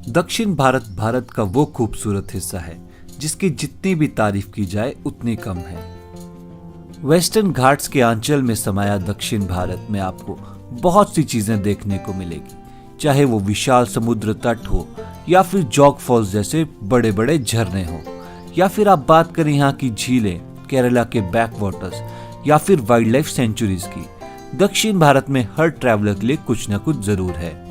दक्षिण भारत भारत का वो खूबसूरत हिस्सा है जिसकी जितनी भी तारीफ की जाए उतनी कम है। वेस्टर्न घाट्स के आंचल में समाया दक्षिण भारत में आपको बहुत सी चीजें देखने को मिलेगी, चाहे वो विशाल समुद्र तट हो या फिर जॉग फॉल्स जैसे बड़े बड़े झरने हो, या फिर आप बात करें यहाँ की झीलें, केरला के बैक वाटर्स या फिर वाइल्ड लाइफ सेंचुरीज की। दक्षिण भारत में हर ट्रैवलर के लिए कुछ न कुछ जरूर है।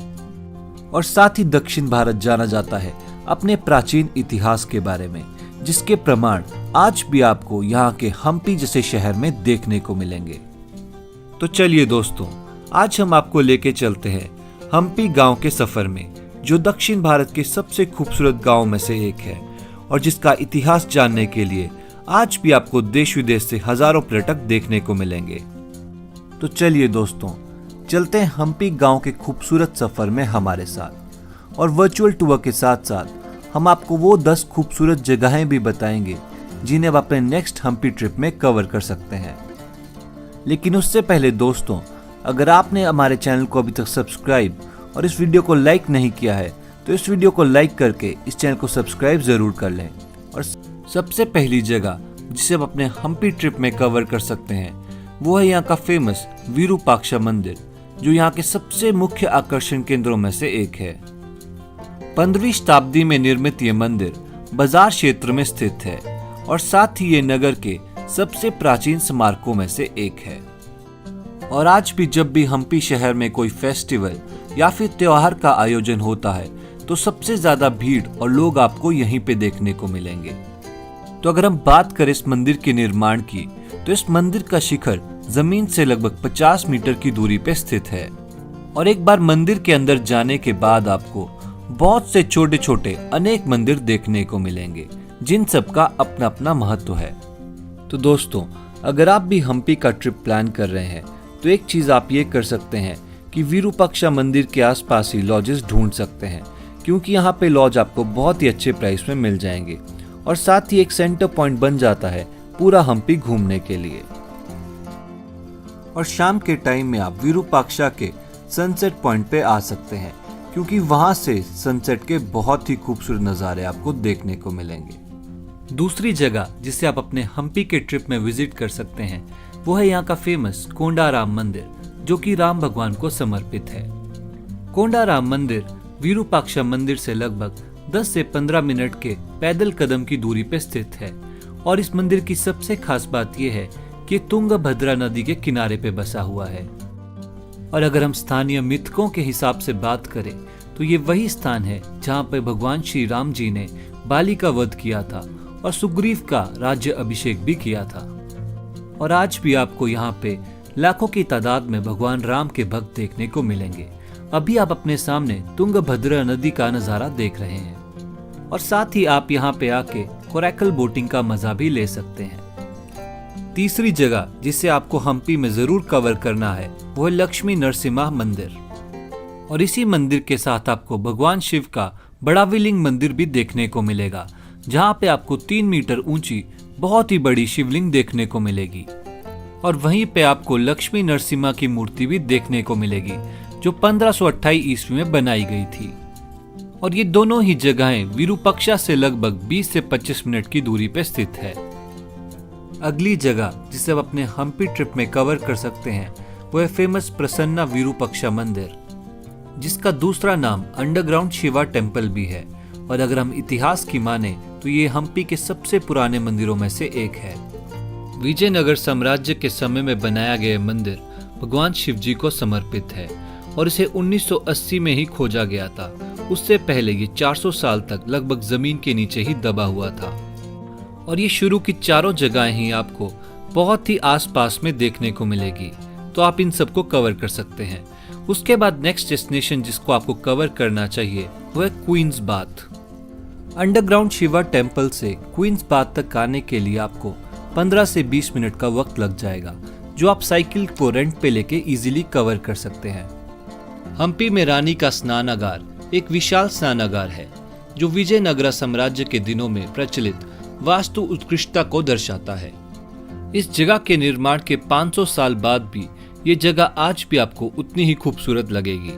और साथ ही दक्षिण भारत जाना जाता है अपने प्राचीन इतिहास के बारे में, जिसके प्रमाण आज भी आपको यहाँ के हम्पी जैसे शहर में देखने को मिलेंगे। तो चलिए दोस्तों, आज हम आपको लेके चलते हैं हम्पी गांव के सफर में, जो दक्षिण भारत के सबसे खूबसूरत गांव में से एक है और जिसका इतिहास जानने के लिए आज भी आपको देश विदेश से हजारों पर्यटक देखने को मिलेंगे। तो चलिए दोस्तों, चलते हैं हम्पी गांव के खूबसूरत सफर में हमारे साथ, और वर्चुअल टूर के साथ साथ हम आपको वो 10 खूबसूरत जगहें भी बताएंगे जिन्हें आप अपने नेक्स्ट हम्पी ट्रिप में कवर कर सकते हैं। लेकिन उससे पहले दोस्तों, अगर आपने हमारे चैनल को अभी तक सब्सक्राइब और इस वीडियो को लाइक नहीं किया है तो इस वीडियो को लाइक करके इस चैनल को सब्सक्राइब जरूर कर लें। और सबसे पहली जगह जिसे आप अपने हम्पी ट्रिप में कवर कर सकते हैं वो है यहाँ का फेमस विरूपाक्षा मंदिर, जो यहाँ के सबसे मुख्य आकर्षण केंद्रों में से एक है। 15वीं शताब्दी में निर्मित ये मंदिर बाजार क्षेत्र में स्थित है और साथ ही ये नगर के सबसे प्राचीन स्मारकों में से एक है। और आज भी जब भी हम्पी शहर में कोई फेस्टिवल या फिर त्योहार का आयोजन होता है तो सबसे ज्यादा भीड़ और लोग आपको यहीं पे देखने को मिलेंगे। तो अगर हम बात करें इस मंदिर के निर्माण की, तो इस मंदिर का शिखर जमीन से लगभग 50 मीटर की दूरी पे स्थित है। और एक बार मंदिर के अंदर जाने के बाद आपको बहुत से छोटे छोटे अनेक मंदिर देखने को मिलेंगे, जिन सब का अपना अपना महत्व है। तो दोस्तों, अगर आप भी हम्पी का ट्रिप प्लान कर रहे हैं तो एक चीज आप ये कर सकते हैं कि विरूपाक्षा मंदिर के आसपास ही लॉजेस ढूंढ सकते हैं, क्योंकि यहाँ पे लॉज आपको बहुत ही अच्छे प्राइस में मिल जाएंगे और साथ ही एक सेंटर पॉइंट बन जाता है पूरा हम्पी घूमने के लिए। और शाम के टाइम में आप विरूपाक्षा के सनसेट पॉइंट पे आ सकते हैं, क्योंकि वहां से सनसेट के बहुत ही खूबसूरत नज़ारे आपको देखने को मिलेंगे। दूसरी जगह जिसे आप अपने हम्पी के ट्रिप में विजिट कर सकते हैं वो है यहाँ का फेमस कोंडाराम मंदिर, जो कि राम भगवान को समर्पित है। कोंडाराम मंदिर विरूपाक्षा मंदिर से लगभग 10 से 15 मिनट के पैदल कदम की दूरी पे स्थित है। और इस मंदिर की सबसे खास बात यह है कि तुंगभद्रा नदी के किनारे पे बसा हुआ है। और अगर हम स्थानीय मिथकों के हिसाब से बात करें तो ये वही स्थान है जहाँ पे भगवान श्री राम जी ने बाली का वध किया था और सुग्रीव का राज्य अभिषेक भी किया था। और आज भी आपको यहाँ पे लाखों की तादाद में भगवान राम के भक्त देखने को मिलेंगे। अभी आप अपने सामने तुंगभद्रा नदी का नजारा देख रहे हैं। और साथ ही आप यहाँ पे आके कोरैकल बोटिंग का मजा भी ले सकते हैं। तीसरी जगह जिसे आपको हम्पी में जरूर कवर करना है वो है लक्ष्मी नरसिम्हा मंदिर। और इसी मंदिर के साथ आपको भगवान शिव का बड़ाविलिंग मंदिर भी देखने को मिलेगा, जहाँ पे आपको 3 मीटर ऊंची बहुत ही बड़ी शिवलिंग देखने को मिलेगी। और वहीं पे आपको लक्ष्मी नरसिम्हा की मूर्ति भी देखने को मिलेगी, जो 1528 ईस्वी में बनाई गई थी। और ये दोनों ही जगहें विरूपाक्षा से लगभग 20 से 25 मिनट की दूरी पे स्थित है। अगली जगह जिसे आप अपने हम्पी ट्रिप में कवर कर सकते हैं वो है फेमस प्रसन्ना विरूपाक्षा मंदिर, जिसका दूसरा नाम अंडरग्राउंड शिवा टेम्पल भी है। और अगर हम इतिहास की माने तो ये हम्पी के सबसे पुराने मंदिरों में से एक है। विजयनगर साम्राज्य के समय में बनाया गया मंदिर भगवान शिव जी को समर्पित है और इसे 1980 में ही खोजा गया था। उससे पहले ये 400 साल तक लगभग जमीन के नीचे ही दबा हुआ था। और ये शुरू की चारों जगहें ही आपको बहुत ही आसपास में देखने को मिलेगी, तो आप इन सबको कवर कर सकते हैं। उसके बाद नेक्स्ट डेस्टिनेशन जिसको आपको कवर करना चाहिए वो है queen's bath. Underground Shiva temple से क्वींस बाथ तक आने के लिए आपको 15 से 20 मिनट का वक्त लग जाएगा, जो आप साइकिल को रेंट पे लेके इजीली कवर कर सकते हैं। हम्पी में रानी का स्नानागार एक विशाल स्नानागार है, जो विजयनगरा साम्राज्य के दिनों में प्रचलित वास्तु उत्कृष्टता को दर्शाता है। इस जगह के निर्माण के 500 साल बाद भी ये जगह आज भी आपको उतनी ही खूबसूरत लगेगी।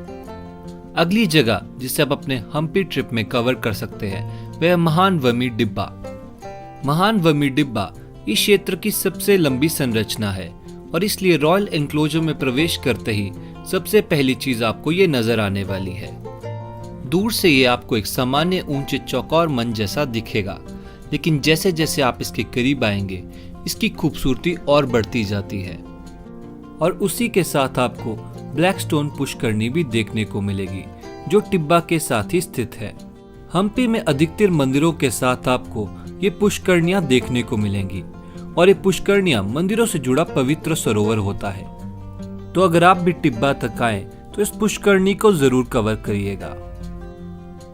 अगली जगह जिसे आप अपने हम्पी ट्रिप में कवर कर सकते हैं वह है महानवमी डिब्बा। महानवमी डिब्बा इस क्षेत्र की सबसे लंबी संरचना है और इसलिए रॉयल एनक्लोजर में प्रवेश करते ही सबसे पहली चीज आपको ये नजर आने वाली है। दूर से ये आपको एक सामान्य ऊंचे चौकोर मंच जैसा दिखेगा, लेकिन जैसे जैसे आप इसके करीब आएंगे इसकी खूबसूरती और बढ़ती जाती है और उसी के साथ आपको ब्लैक स्टोन पुष्करनी भी देखने को मिलेगी जो टिब्बा के साथ ही स्थित है। हम्पी में अधिकतर मंदिरों के साथ आपको ये पुष्करनियां देखने को मिलेंगी और ये पुष्करनियां मंदिरों से जुड़ा पवित्र सरोवर होता है। तो अगर आप भी टिब्बा तक आए तो इस पुष्करनी को जरूर कवर करिएगा।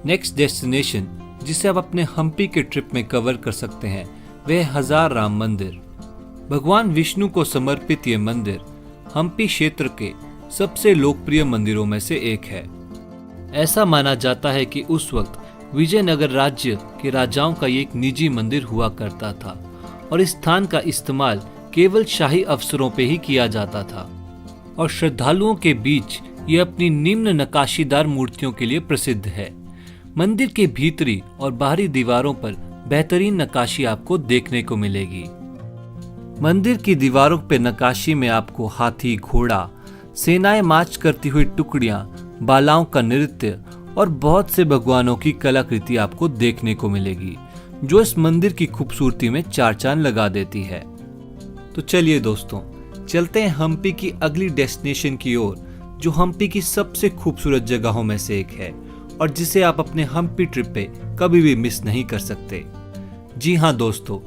नेक्स्ट डेस्टिनेशन जिसे आप अपने हम्पी के ट्रिप में कवर कर सकते हैं वह है हजार राम मंदिर। भगवान विष्णु को समर्पित ये मंदिर हम्पी क्षेत्र के सबसे लोकप्रिय मंदिरों में से एक है। ऐसा माना जाता है कि उस वक्त विजयनगर राज्य के राजाओं का ये एक निजी मंदिर हुआ करता था और इस स्थान का इस्तेमाल केवल शाही अफसरों पे ही किया जाता था और श्रद्धालुओं के बीच ये अपनी निम्न नक्काशीदार मूर्तियों के लिए प्रसिद्ध है। मंदिर के भीतरी और बाहरी दीवारों पर बेहतरीन नक्काशी आपको देखने को मिलेगी। मंदिर की दीवारों पे नक्काशी में आपको हाथी, घोड़ा, सेनाएं मार्च करती हुई टुकड़ियां, बालाओं का नृत्य और बहुत से भगवानों की कलाकृति आपको देखने को मिलेगी जो इस मंदिर की खूबसूरती में चार चांद लगा देती है। तो चलिए दोस्तों, चलते हैं हम्पी की अगली डेस्टिनेशन की ओर जो हम्पी की सबसे खूबसूरत जगहों में से एक है और जिसे आप अपने हम्पी ट्रिप पे कभी भी मिस नहीं कर सकते। जी हाँ दोस्तों,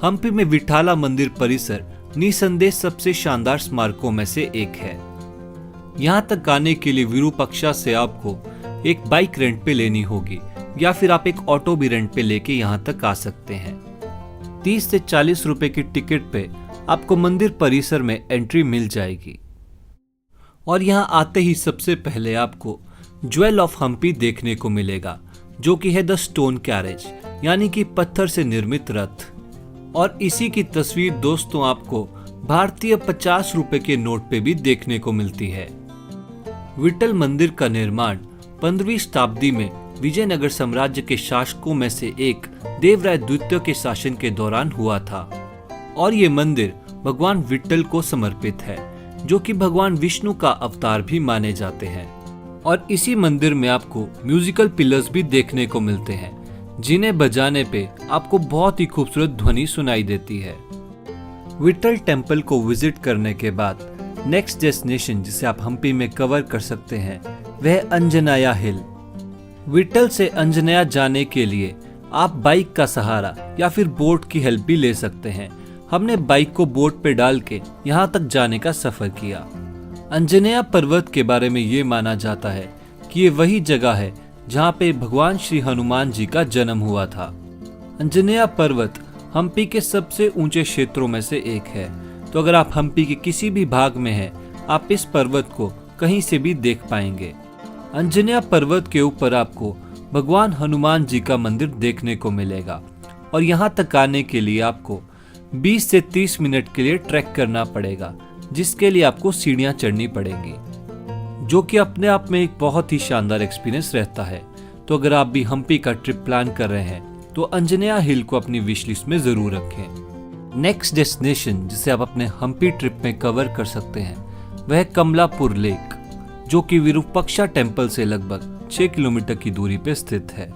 हम्पी में विठाला मंदिर परिसर निसंदेह सबसे शानदार स्मारकों में से एक है। यहाँ तक आने के लिए विरूपाक्षा से आपको एक बाइक रेंट पे लेनी होगी या फिर आप एक ऑटो भी रेंट पे लेके यहाँ तक आ सकते हैं। 30 से 40 रुपए की टिकट पे आपको मंदिर परिसर में एंट्री मिल जाएगी और यहाँ आते ही सबसे पहले आपको ज्वेल ऑफ हम्पी देखने को मिलेगा जो कि है द स्टोन कैरेज, यानी कि पत्थर से निर्मित रथ। और इसी की तस्वीर दोस्तों आपको भारतीय 50 रुपए के नोट पे भी देखने को मिलती है। विठल मंदिर का निर्माण 15वीं शताब्दी में विजयनगर साम्राज्य के शासकों में से एक देवराय द्वितीय के शासन के दौरान हुआ था और ये मंदिर भगवान विठल को समर्पित है जो कि भगवान विष्णु का अवतार भी माने जाते हैं। और इसी मंदिर में आपको म्यूजिकल पिलर्स भी देखने को मिलते हैं जिन्हें बजाने पे आपको बहुत ही खूबसूरत ध्वनि सुनाई देती है। विठल टेम्पल को विजिट करने के बाद नेक्स्ट डेस्टिनेशन जिसे आप हम्पी में कवर कर सकते हैं वह अंजनाया हिल। विठल से अंजनाया जाने के लिए आप बाइक का सहारा या फिर बोट की हेल्प भी ले सकते हैं। हमने बाइक को बोट पे डाल के यहाँ तक जाने का सफर किया। अंजनेया पर्वत के बारे में ये माना जाता है कि ये वही जगह है जहाँ पे भगवान श्री हनुमान जी का जन्म हुआ था। अंजनेया पर्वत हम्पी के सबसे ऊंचे क्षेत्रों में से एक है, तो अगर आप हम्पी के किसी भी भाग में हैं, आप इस पर्वत को कहीं से भी देख पाएंगे। अंजनेया पर्वत के ऊपर आपको भगवान हनुमान जी का मंदिर देखने को मिलेगा और यहाँ तक आने के लिए आपको 20 से 30 मिनट के लिए ट्रैक करना पड़ेगा, जिसके लिए आपको सीढ़ियां चढ़नी पड़ेंगी, जो कि अपने आप में एक बहुत ही शानदार एक्सपीरियंस रहता है। तो अगर आप भी हम्पी का ट्रिप प्लान कर रहे हैं तो अंजनेया हिल को अपनी विश लिस्ट में जरूर रखें। नेक्स्ट डेस्टिनेशन जिसे आप अपने हम्पी ट्रिप में कवर कर सकते हैं वह कमलापुर लेक, जो कि विरूपाक्षा टेम्पल से लगभग 6 किलोमीटर की दूरी पे स्थित है।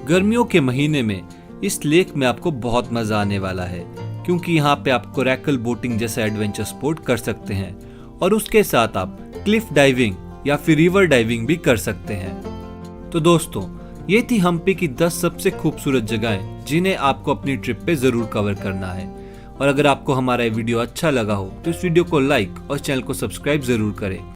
गर्मियों के महीने में इस लेक में आपको बहुत मजा आने वाला है क्योंकि यहाँ पे आप कोरैकल बोटिंग जैसा एडवेंचर स्पोर्ट कर सकते हैं और उसके साथ आप क्लिफ डाइविंग या फिर रिवर डाइविंग भी कर सकते हैं। तो दोस्तों, ये थी हम्पी की 10 सबसे खूबसूरत जगहें जिन्हें आपको अपनी ट्रिप पे जरूर कवर करना है। और अगर आपको हमारा ये वीडियो अच्छा लगा हो तो इस वीडियो को लाइक और चैनल को सब्सक्राइब जरूर करें।